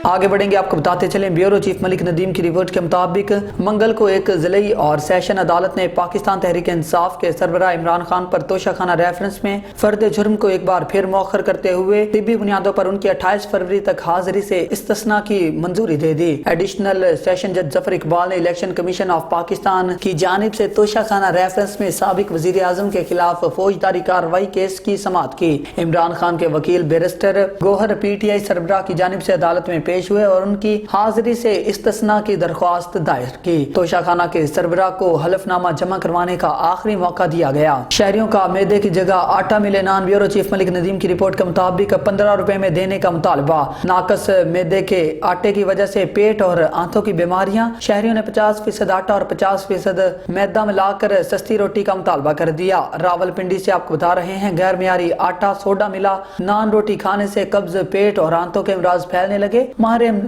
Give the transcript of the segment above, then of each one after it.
आगे बढ़ेंगे, आपको बताते चलें ब्यूरो चीफ मलिक नदीम की रिपोर्ट के मुताबिक मंगल को एक ज़िली और सेशन अदालत ने पाकिस्तान तहरीक इंसाफ के सरबराह इमरान खान पर तोशाखाना रेफरेंस में फर्द जुर्म को एक बार फिर मौखर करते हुए तिब्बी बुनियादों पर उनकी 28 फरवरी तक हाजिरी से इस्तिस्ना की मंजूरी दे दी। एडिशनल सेशन जज जफर इकबाल ने इलेक्शन कमीशन ऑफ पाकिस्तान की जानिब से तोशाखाना रेफरेंस में साबिक वजीर आजम के खिलाफ फौजदारी कार्रवाई केस की समाअत की। इमरान खान के वकील बैरिस्टर गोहर PTI सरबराह की जानिब से अदालत में पेश हुए और उनकी हाजिरी से इस्तिस्ना की दरख्वास्त दायर की। तोशाखाना के सरबराह को हलफनामा जमा करवाने का आखिरी मौका दिया गया। शहरियों का मैदे की जगह आटा मिले नान। ब्यूरो चीफ मलिक नदीम की रिपोर्ट के मुताबिक 15 रुपए में देने का मुतालबा। नाकस मैदे के आटे की वजह से पेट और आंतों की बीमारियां। शहरियों ने 50% आटा और 50% मैदा मिलाकर सस्ती रोटी का मुतालबा कर दिया। रावलपिंडी से आपको बता रहे हैं, गैर मियारी आटा सोडा मिला नान रोटी खाने से कब्ज, पेट और आंतों के अमराज फैलने लगे। माहिर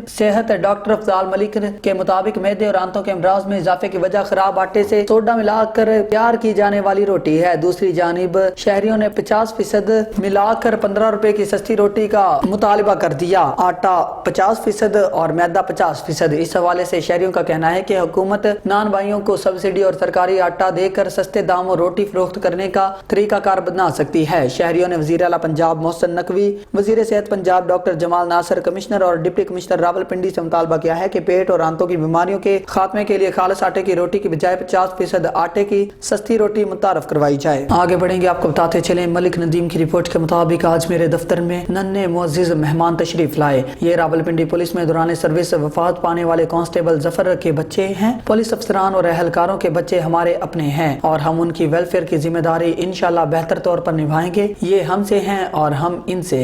सेहत डॉक्टर अफजाल मलिक के मुताबिक मैदे और आंतों के अमराज में इजाफे की वजह खराब आटे से सोडा मिलाकर तैयार की जाने वाली रोटी है। दूसरी जानिब शहरियों ने 50% मिलाकर 15 रुपए की सस्ती रोटी का मुतालबा कर दिया। आटा 50% और मैदा 50%। इस हवाले से शहरियों का कहना है कि हुकूमत नान भाइयों को सब्सिडी और सरकारी आटा देकर सस्ते दामों रोटी फरोख्त करने का तरीकाकार बना सकती है। शहरियों ने वजीर आला पंजाब मोहसिन नकवी, वजीर सेहत पंजाब डॉक्टर जमाल नासिर, कमिश्नर और डिप्टी कमिश्नर रावलपिंडी से मुतालबा किया है कि पेट और आंतों की बीमारियों के खात्मे के लिए खालिस आटे की रोटी की बजाय 50% आटे की सस्ती रोटी मुतारफ करवाई जाए। आगे बढ़ेंगे, आपको बताते चलें मलिक नदीम की रिपोर्ट के मुताबिक आज मेरे दफ्तर में नन्हे मुअज्जिज मेहमान तशरीफ लाए। ये रावलपिंडी पुलिस में दौरान सर्विस वफात पाने वाले कांस्टेबल जफर के बच्चे हैं। पुलिस अफसरान और अहलकारों के बच्चे हमारे अपने हैं और हम उनकी वेलफेयर की जिम्मेदारी इंशाल्लाह बेहतर तौर पर निभाएंगे। ये हमसे हैं और हम इनसे।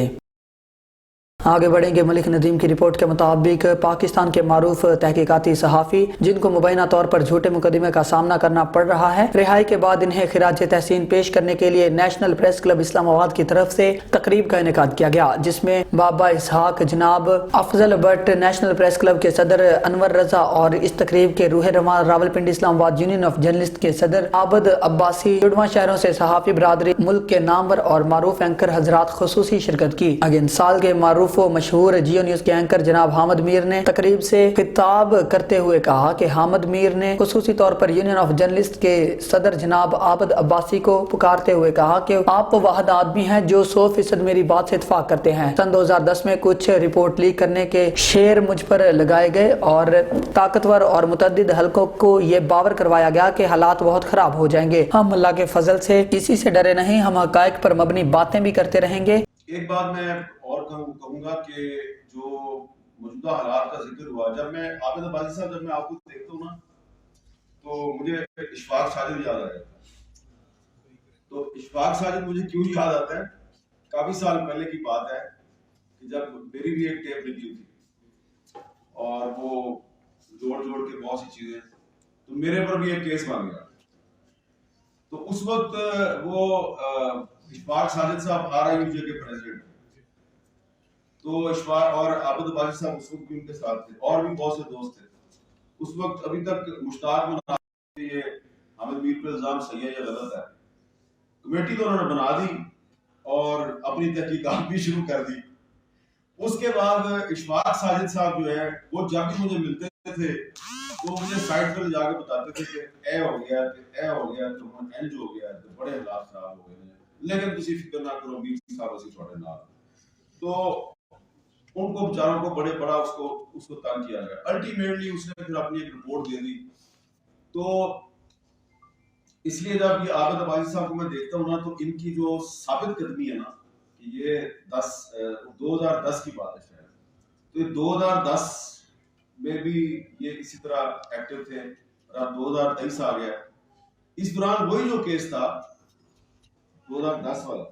आगे बढ़ेंगे, मलिक नदीम की रिपोर्ट के मुताबिक पाकिस्तान के मारूफ तहकीकाती सहाफ़ी जिनको मुबैना तौर पर झूठे मुकदमे का सामना करना पड़ रहा है, रिहाई के बाद इन्हें खिराज तहसीन पेश करने के लिए नेशनल प्रेस क्लब इस्लामाबाद की तरफ से तकरीब का इनेकाद किया गया, जिसमें बाबा इसहाक जनाब Afzal Bhatt, national press club के सदर अनवर रजा और इस तकरीब के रूह रवां Rawalpindi Islamabad union of journalist के सदर आबद अब्बासी, जुड़वा शहरों से सहाफ़ी बरादरी, मुल्क के नामवर और मारूफ एंकर हजरात खुसूसी शिरकत की। अगेन साल के मारूफ मशहूर जियो न्यूज के एंकर जनाब हामिद मीर ने तकरीब से खिताब करते हुए कहा कि हामिद मीर ने खुसूसी तौर पर यूनियन ऑफ जर्नलिस्ट के सदर जनाब आबद अब्बासी को पुकारते हुए कहा कि आप वाहिद आदमी हैं जो 100% मेरी बात से इत्तेफाक करते हैं। सन 2010 में कुछ रिपोर्ट लीक करने के शेर मुझ पर लगाए गए और ताकतवर और मुतअद्दिद हलकों को ये बावर करवाया गया कि हालात बहुत खराब हो जाएंगे। हम अल्लाह के फजल से किसी से डरे नहीं, हम हकायक पर मबनी बातें भी करते रहेंगे। एक बात मैं और कहूँगा कि जो मौजूदा हालात का जिक्र हुआ, जब मैं आबिद अब्बासी साहब जब मैं आपको देखता हूँ ना, तो मुझे इशफाक साजिद याद आ जाता है। तो इशफाक साजिद मुझे क्यों याद आता है, काफी साल पहले की बात है कि जब मेरी भी एक टेप निकली थी और वो जोड़ के बहुत सी चीजें, तो मेरे पर भी एक केस बन गया। तो उस वक्त वो इशफाक साजिद साहब RIUJ के प्रेसिडेंट, तो इशफाक और आबिद अब्बासी साहब उस वक्त भी उनके साथ थे और भी बहुत से दोस्त थे। उस वक्त अभी तक मुश्ताक मना ये हामिद मीर पर इल्जाम सही है या गलत है, कमेटी तो उन्होंने बना दी और अपनी तहकीकात भी शुरू कर दी। उसके बाद इशफाक साजिद साहब जो है वो जब भी मुझे मिलते थे तो मुझे साइड पर जाके बताते थे कि ए हो गया, ए हो गया, तो हम इंज हो गया, तो बड़े हालात खराब हो गए, लेकिन तुसी फिक्र ना करो, मीर साहब असी थोड़े नाल। तो उनको बेचारों को बड़ा उसको तंग किया गया। अल्टीमेटली उसने फिर अपनी एक रिपोर्ट दे दी। तो इसलिए जब ये आबिद अब्बासी साहब को मैं देखता हूँ ना, तो इनकी जो साबित कदमी है ना कि ये 2010 की बात है शायद, तो ये 2010 में भी ये इसी तरह एक्टिव थे और अब 2023 आ गया। इस दौरान वही जो केस था 2010 वाला,